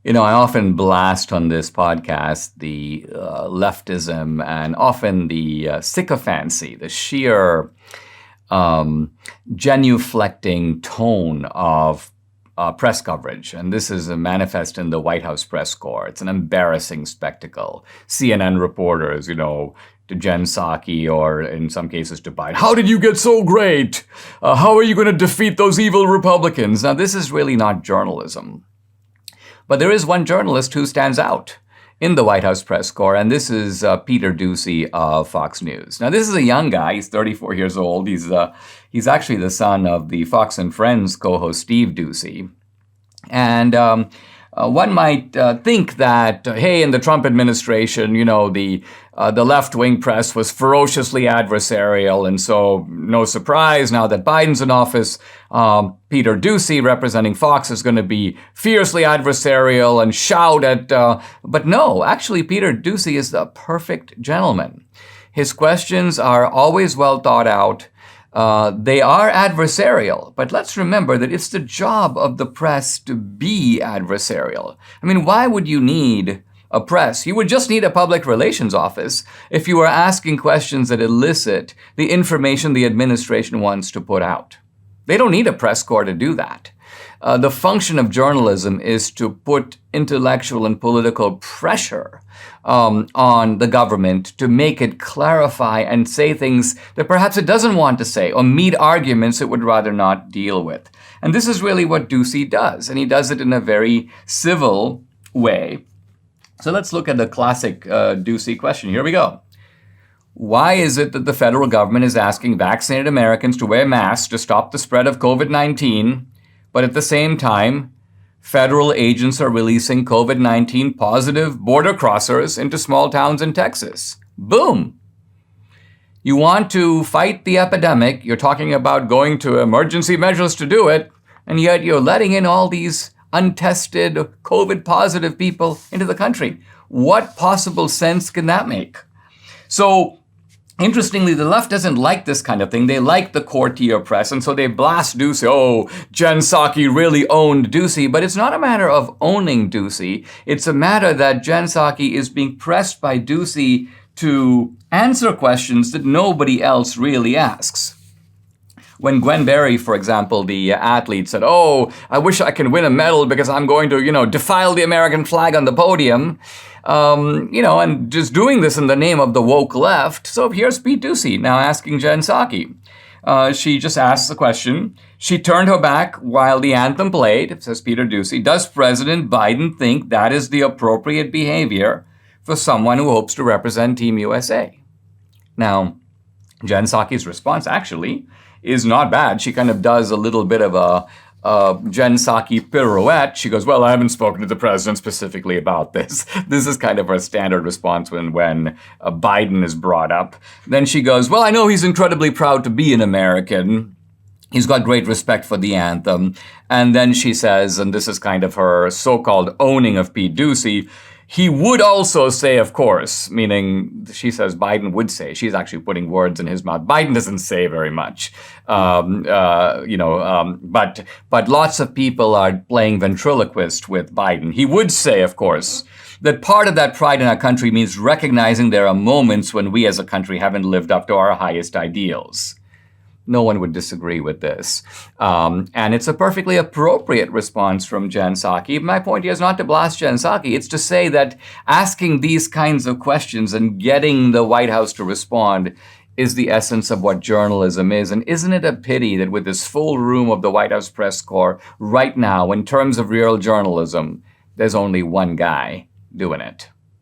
I often blast on this podcast the leftism and often the sycophancy, the sheer genuflecting tone of press coverage. And this is a manifest in the White House press corps. It's an embarrassing spectacle. CNN reporters, to Jen Psaki or in some cases to Biden. How did you get so great? How are you going to defeat those evil Republicans? Now, this is really not journalism. But there is one journalist who stands out in the White House press corps, and this is Peter Doocy of Fox News. Now, this is a young guy. He's 34 years old. He's actually the son of the Fox and Friends co-host Steve Doocy. And one might think that, hey, in the Trump administration, the left-wing press was ferociously adversarial, and so no surprise now that Biden's in office, Peter Doocy, representing Fox, is going to be fiercely adversarial and shout at... But no, actually, Peter Doocy is the perfect gentleman. His questions are always well thought out. They are adversarial, but let's remember that it's the job of the press to be adversarial. I mean, why would you need a press? You would just need a public relations office if you were asking questions that elicit the information the administration wants to put out. They don't need a press corps to do that. The function of journalism is to put intellectual and political pressure on the government to make it clarify and say things that perhaps it doesn't want to say, or meet arguments it would rather not deal with. And this is really what Doocy does, and he does it in a very civil way. So let's look at the classic Doocy question. Here we go. Why is it that the federal government is asking vaccinated Americans to wear masks to stop the spread of COVID-19, but at the same time, federal agents are releasing COVID-19 positive border crossers into small towns in Texas? Boom. You want to fight the epidemic, you're talking about going to emergency measures to do it, and yet you're letting in all these untested COVID positive people into the country. What possible sense can that make? So, interestingly, the left doesn't like this kind of thing. They like the courtier press, and so they blast Doocy. Oh, Jen Psaki really owned Doocy. But it's not a matter of owning Doocy. It's a matter that Jen Psaki is being pressed by Doocy to answer questions that nobody else really asks. When Gwen Berry, for example, the athlete, said, oh, I wish I can win a medal because I'm going to, defile the American flag on the podium, and just doing this in the name of the woke left. So here's Pete Doocy now asking Jen Psaki. She just asked the question. She turned her back while the anthem played, says Peter Doocy. Does President Biden think that is the appropriate behavior for someone who hopes to represent Team USA? Now, Jen Psaki's response actually is not bad. She kind of does a little bit of a Jen Psaki pirouette. She goes, well, I haven't spoken to the president specifically about this. This is kind of her standard response when Biden is brought up. Then she goes, well, I know he's incredibly proud to be an American. He's got great respect for the anthem. And then she says, and this is kind of her so-called owning of Pete Doocy, he would also say, of course, meaning she says Biden would say. She's actually putting words in his mouth. Biden doesn't say very much, but lots of people are playing ventriloquist with Biden. He would say, of course, that part of that pride in our country means recognizing there are moments when we as a country haven't lived up to our highest ideals. No one would disagree with this. And it's a perfectly appropriate response from Jen Psaki. My point here is not to blast Jen Psaki. It's to say that asking these kinds of questions and getting the White House to respond is the essence of what journalism is. And isn't it a pity that with this full room of the White House press corps right now, in terms of real journalism, there's only one guy doing it?